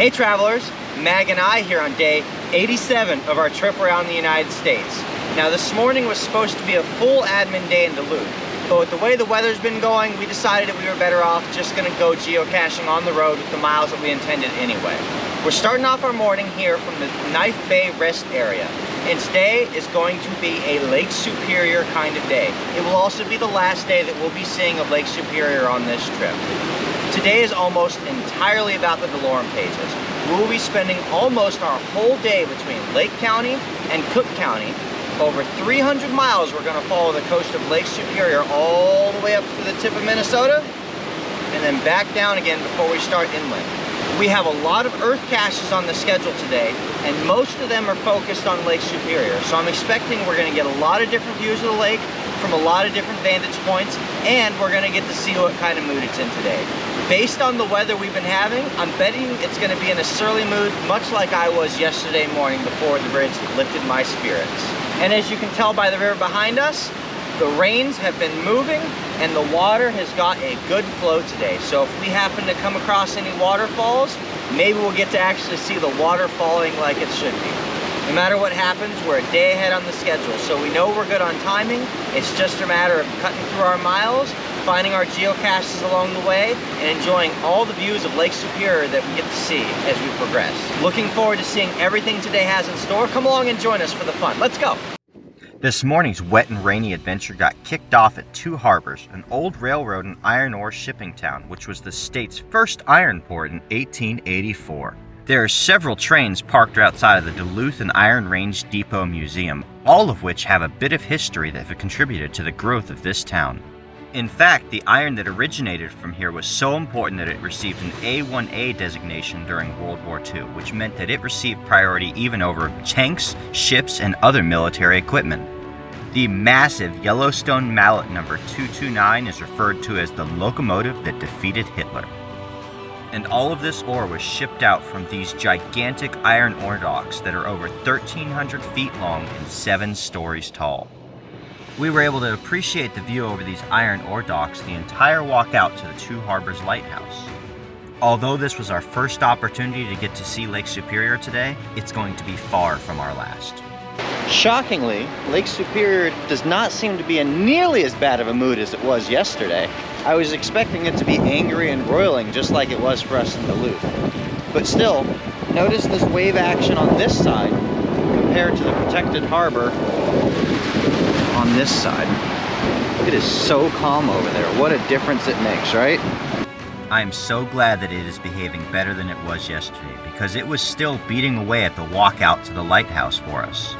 Hey travelers, Mag and I here on day 87 of our trip around the United States. Now this morning was supposed to be a full admin day in Duluth, but with the way the weather's been going, we decided that we were better off just gonna go geocaching on the road with the miles that we intended anyway. We're starting off our morning here from the Knife Bay Rest area, and today is going to be a Lake Superior kind of day. It will also be the last day that we'll be seeing of Lake Superior on this trip. Today is almost entirely about the DeLorme pages. We will be spending almost our whole day between Lake County and Cook County. Over 300 miles we're going to follow the coast of Lake Superior all the way up to the tip of Minnesota, and then back down again before we start inland. We have a lot of earth caches on the schedule today, and most of them are focused on Lake Superior. So I'm expecting we're going to get a lot of different views of the lake from a lot of different vantage points, and we're going to get to see what kind of mood it's in today. Based on the weather we've been having, I'm betting it's going to be in a surly mood, much like I was yesterday morning before the bridge lifted my spirits. And as you can tell by the river behind us, the rains have been moving and the water has got a good flow today. So if we happen to come across any waterfalls, maybe we'll get to actually see the water falling like it should be. No matter what happens, we're a day ahead on the schedule, so we know we're good on timing. It's just a matter of cutting through our miles, finding our geocaches along the way, and enjoying all the views of Lake Superior that we get to see as we progress. Looking forward to seeing everything today has in store. Come along and join us for the fun. Let's go! This morning's wet and rainy adventure got kicked off at Two Harbors, an old railroad and iron ore shipping town, which was the state's first iron port in 1884. There are several trains parked outside of the Duluth and Iron Range Depot Museum, all of which have a bit of history that have contributed to the growth of this town. In fact, the iron that originated from here was so important that it received an A1A designation during World War II, which meant that it received priority even over tanks, ships, and other military equipment. The massive Yellowstone Mallet number 229 is referred to as the locomotive that defeated Hitler. And all of this ore was shipped out from these gigantic iron ore docks that are over 1,300 feet long and 7 stories tall. We were able to appreciate the view over these iron ore docks the entire walk out to the Two Harbors Lighthouse. Although this was our first opportunity to get to see Lake Superior today, it's going to be far from our last. Shockingly, Lake Superior does not seem to be in nearly as bad of a mood as it was yesterday. I was expecting it to be angry and roiling just like it was for us in Duluth. But still, notice this wave action on this side compared to the protected harbor on this side. It is so calm over there. What a difference it makes, right? I'm so glad that it is behaving better than it was yesterday, because it was still beating away at the walk out to the lighthouse for us.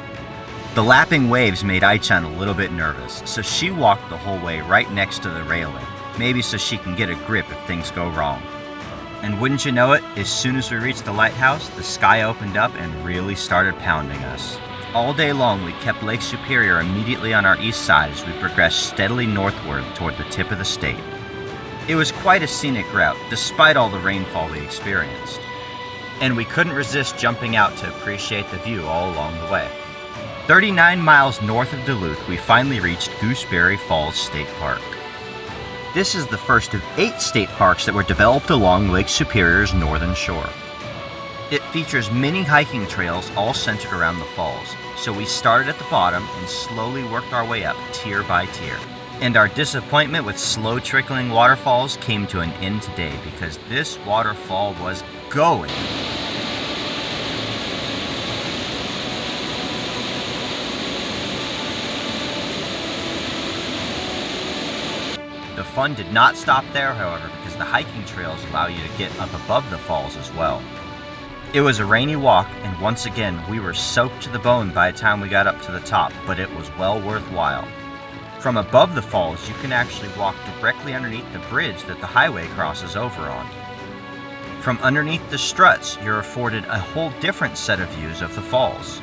The lapping waves made Aichan a little bit nervous, so she walked the whole way right next to the railing, maybe so she can get a grip if things go wrong. And wouldn't you know it, as soon as we reached the lighthouse, the sky opened up and really started pounding us. All day long we kept Lake Superior immediately on our east side as we progressed steadily northward toward the tip of the state. It was quite a scenic route, despite all the rainfall we experienced. And we couldn't resist jumping out to appreciate the view all along the way. 39 miles north of Duluth, we finally reached Gooseberry Falls State Park. This is the first of 8 state parks that were developed along Lake Superior's northern shore. It features many hiking trails all centered around the falls, so we started at the bottom and slowly worked our way up tier by tier. And our disappointment with slow trickling waterfalls came to an end today, because this waterfall was going. The fun did not stop there, however, because the hiking trails allow you to get up above the falls as well. It was a rainy walk, and once again, we were soaked to the bone by the time we got up to the top, but it was well worthwhile. From above the falls, you can actually walk directly underneath the bridge that the highway crosses over on. From underneath the struts, you're afforded a whole different set of views of the falls.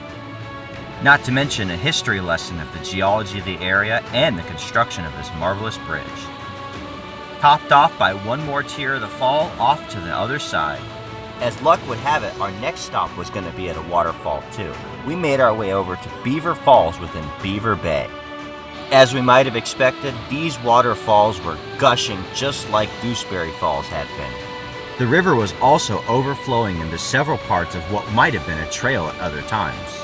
Not to mention a history lesson of the geology of the area and the construction of this marvelous bridge. Topped off by one more tier of the fall off to the other side. As luck would have it, our next stop was going to be at a waterfall too. We made our way over to Beaver Falls within Beaver Bay. As we might have expected, these waterfalls were gushing just like Gooseberry Falls had been. The river was also overflowing into several parts of what might have been a trail at other times.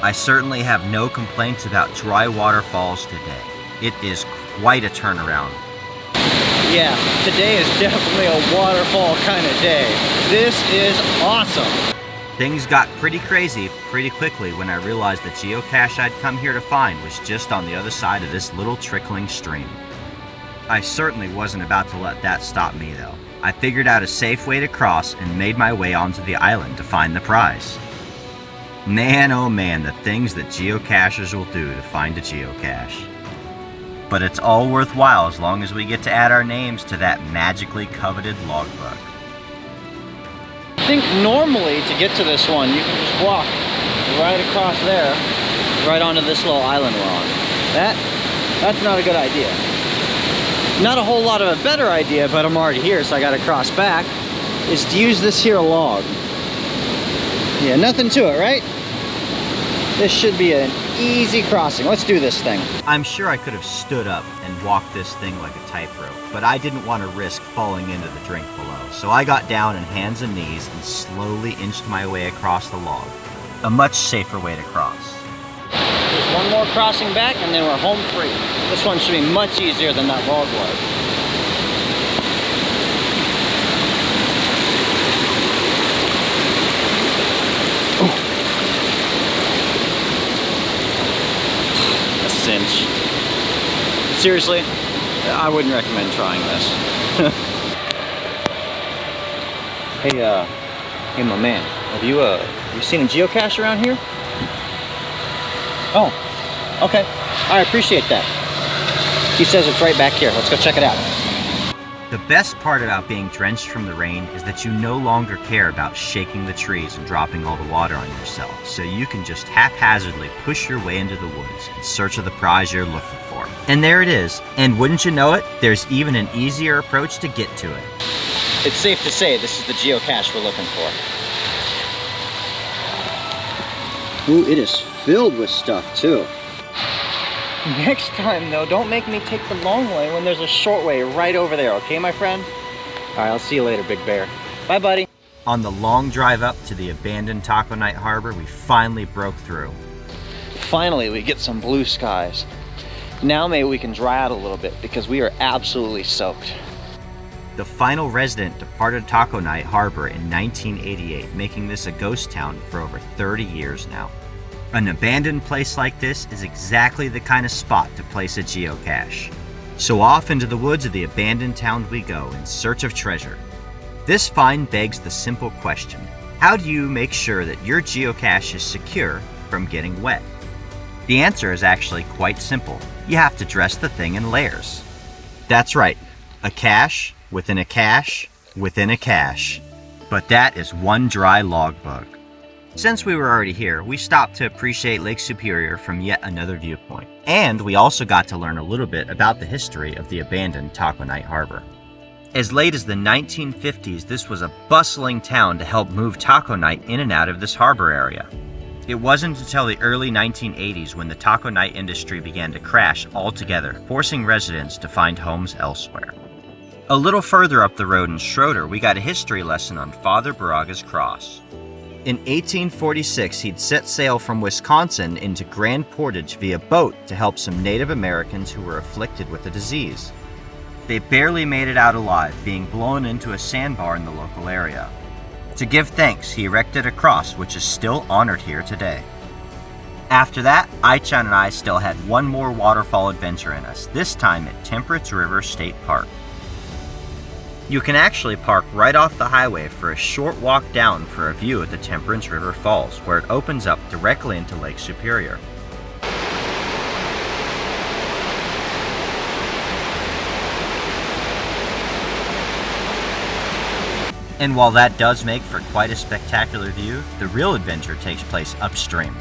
I certainly have no complaints about dry waterfalls today. It is quite a turnaround. Yeah, today is definitely a waterfall kind of day. This is awesome. Things got pretty crazy pretty quickly when I realized the geocache I'd come here to find was just on the other side of this little trickling stream. I certainly wasn't about to let that stop me though. I figured out a safe way to cross and made my way onto the island to find the prize. Man, oh man, the things that geocachers will do to find a geocache. But it's all worthwhile as long as we get to add our names to that magically coveted logbook. I think normally to get to this one, you can just walk right across there, right onto this little island we're on. That's not a good idea. Not a whole lot of a better idea, but I'm already here, so I gotta cross back, is to use this here log. Yeah, nothing to it, right? This should be an easy crossing. Let's do this thing. I'm sure I could have stood up and walked this thing like a tightrope, but I didn't want to risk falling into the drink below, so I got down on hands and knees and slowly inched my way across the log. A much safer way to cross. There's one more crossing back and then we're home free. This one should be much easier than that log was. Cinch. Seriously, I wouldn't recommend trying this. Hey my man, have you seen a geocache around here? Oh, okay. I appreciate that. He says it's right back here. Let's go check it out. The best part about being drenched from the rain is that you no longer care about shaking the trees and dropping all the water on yourself, so you can just haphazardly push your way into the woods in search of the prize you're looking for. And there it is. And wouldn't you know it, there's even an easier approach to get to it. It's safe to say this is the geocache we're looking for. Ooh, it is filled with stuff too. Next time though, don't make me take the long way when there's a short way right over there, okay my friend? Alright, I'll see you later, Big Bear. Bye buddy. On the long drive up to the abandoned Taco Night Harbor, we finally broke through. Finally, we get some blue skies. Now maybe we can dry out a little bit because we are absolutely soaked. The final resident departed Taco Night Harbor in 1988, making this a ghost town for over 30 years now. An abandoned place like this is exactly the kind of spot to place a geocache. So off into the woods of the abandoned town we go in search of treasure. This find begs the simple question: how do you make sure that your geocache is secure from getting wet? The answer is actually quite simple. You have to dress the thing in layers. That's right, a cache within a cache within a cache. But that is one dry logbook. Since we were already here, we stopped to appreciate Lake Superior from yet another viewpoint. And we also got to learn a little bit about the history of the abandoned Taco Night Harbor. As late as the 1950s, this was a bustling town to help move Taco Night in and out of this harbor area. It wasn't until the early 1980s when the Taco Night industry began to crash altogether, forcing residents to find homes elsewhere. A little further up the road in Schroeder, we got a history lesson on Father Baraga's cross. In 1846, he'd set sail from Wisconsin into Grand Portage via boat to help some Native Americans who were afflicted with a disease. They barely made it out alive, being blown into a sandbar in the local area. To give thanks, he erected a cross, which is still honored here today. After that, Aichan and I still had one more waterfall adventure in us, this time at Temperance River State Park. You can actually park right off the highway for a short walk down for a view of the Temperance River Falls, where it opens up directly into Lake Superior. And while that does make for quite a spectacular view, the real adventure takes place upstream.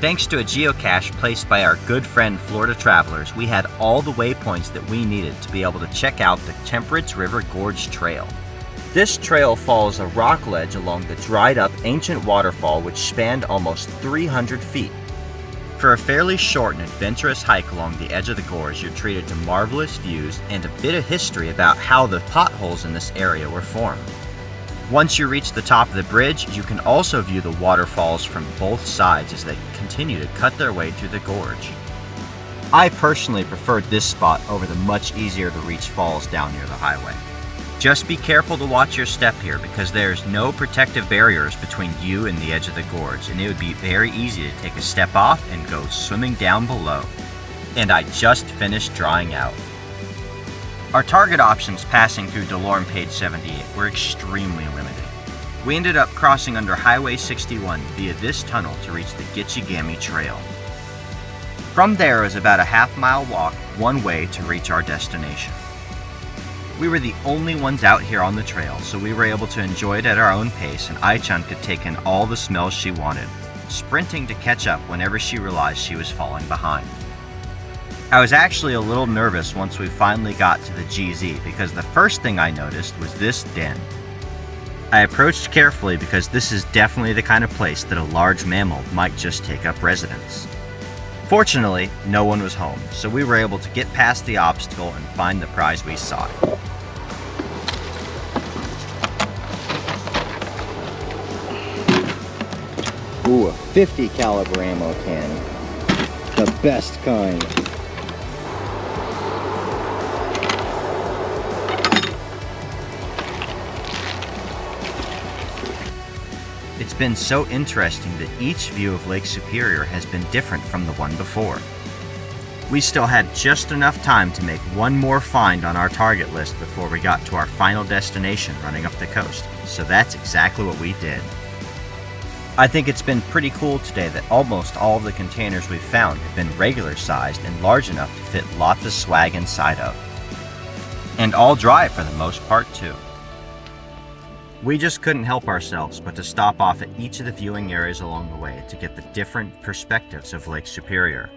Thanks to a geocache placed by our good friend Florida Travelers, we had all the waypoints that we needed to be able to check out the Temperance River Gorge Trail. This trail follows a rock ledge along the dried up ancient waterfall which spanned almost 300 feet. For a fairly short and adventurous hike along the edge of the gorge, you're treated to marvelous views and a bit of history about how the potholes in this area were formed. Once you reach the top of the bridge, you can also view the waterfalls from both sides as they continue to cut their way through the gorge. I personally preferred this spot over the much easier to reach falls down near the highway. Just be careful to watch your step here because there's no protective barriers between you and the edge of the gorge, and it would be very easy to take a step off and go swimming down below. And I just finished drying out. Our target options passing through DeLorme Page 78 were extremely limited. We ended up crossing under Highway 61 via this tunnel to reach the Gitchigami Trail. From there is about a half-mile walk one way to reach our destination. We were the only ones out here on the trail, so we were able to enjoy it at our own pace, and Ai-chan could take in all the smells she wanted, sprinting to catch up whenever she realized she was falling behind. I was actually a little nervous once we finally got to the GZ because the first thing I noticed was this den. I approached carefully because this is definitely the kind of place that a large mammal might just take up residence. Fortunately, no one was home, so we were able to get past the obstacle and find the prize we sought. Ooh, a 50 caliber ammo can. The best kind. It's been so interesting that each view of Lake Superior has been different from the one before. We still had just enough time to make one more find on our target list before we got to our final destination running up the coast, so that's exactly what we did. I think it's been pretty cool today that almost all of the containers we've found have been regular sized and large enough to fit lots of swag inside of. And all dry for the most part too. We just couldn't help ourselves but to stop off at each of the viewing areas along the way to get the different perspectives of Lake Superior.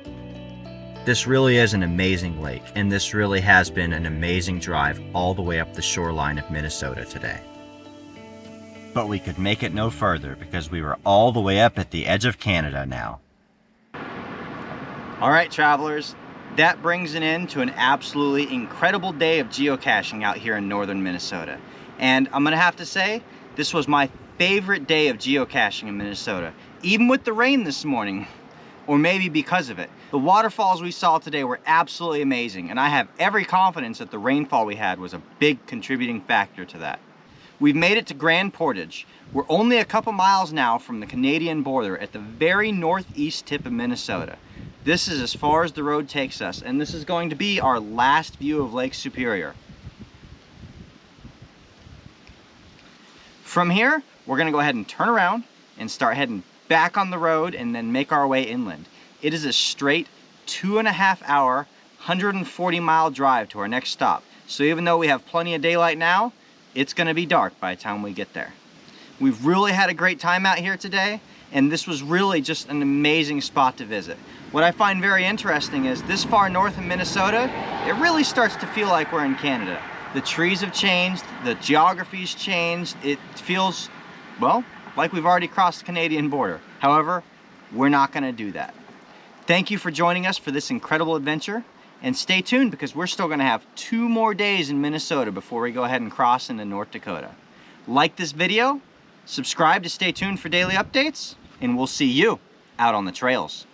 This really is an amazing lake, and this really has been an amazing drive all the way up the shoreline of Minnesota today. But we could make it no further because we were all the way up at the edge of Canada now. All right, travelers, that brings an end to an absolutely incredible day of geocaching out here in northern Minnesota. And I'm gonna have to say, this was my favorite day of geocaching in Minnesota, even with the rain this morning, or maybe because of it. The waterfalls we saw today were absolutely amazing, and I have every confidence that the rainfall we had was a big contributing factor to that. We've made it to Grand Portage. We're only a couple miles now from the Canadian border at the very northeast tip of Minnesota. This is as far as the road takes us, and this is going to be our last view of Lake Superior. From here, we're gonna go ahead and turn around and start heading back on the road and then make our way inland. It is a straight 2.5 hour, 140 mile drive to our next stop. So even though we have plenty of daylight now, it's gonna be dark by the time we get there. We've really had a great time out here today, and this was really just an amazing spot to visit. What I find very interesting is this far north in Minnesota, it really starts to feel like we're in Canada. The trees have changed, the geography's changed. It feels, well, like we've already crossed the Canadian border. However, we're not gonna do that. Thank you for joining us for this incredible adventure, and stay tuned because we're still gonna have 2 more days in Minnesota before we go ahead and cross into North Dakota. Like this video, subscribe to stay tuned for daily updates, and we'll see you out on the trails.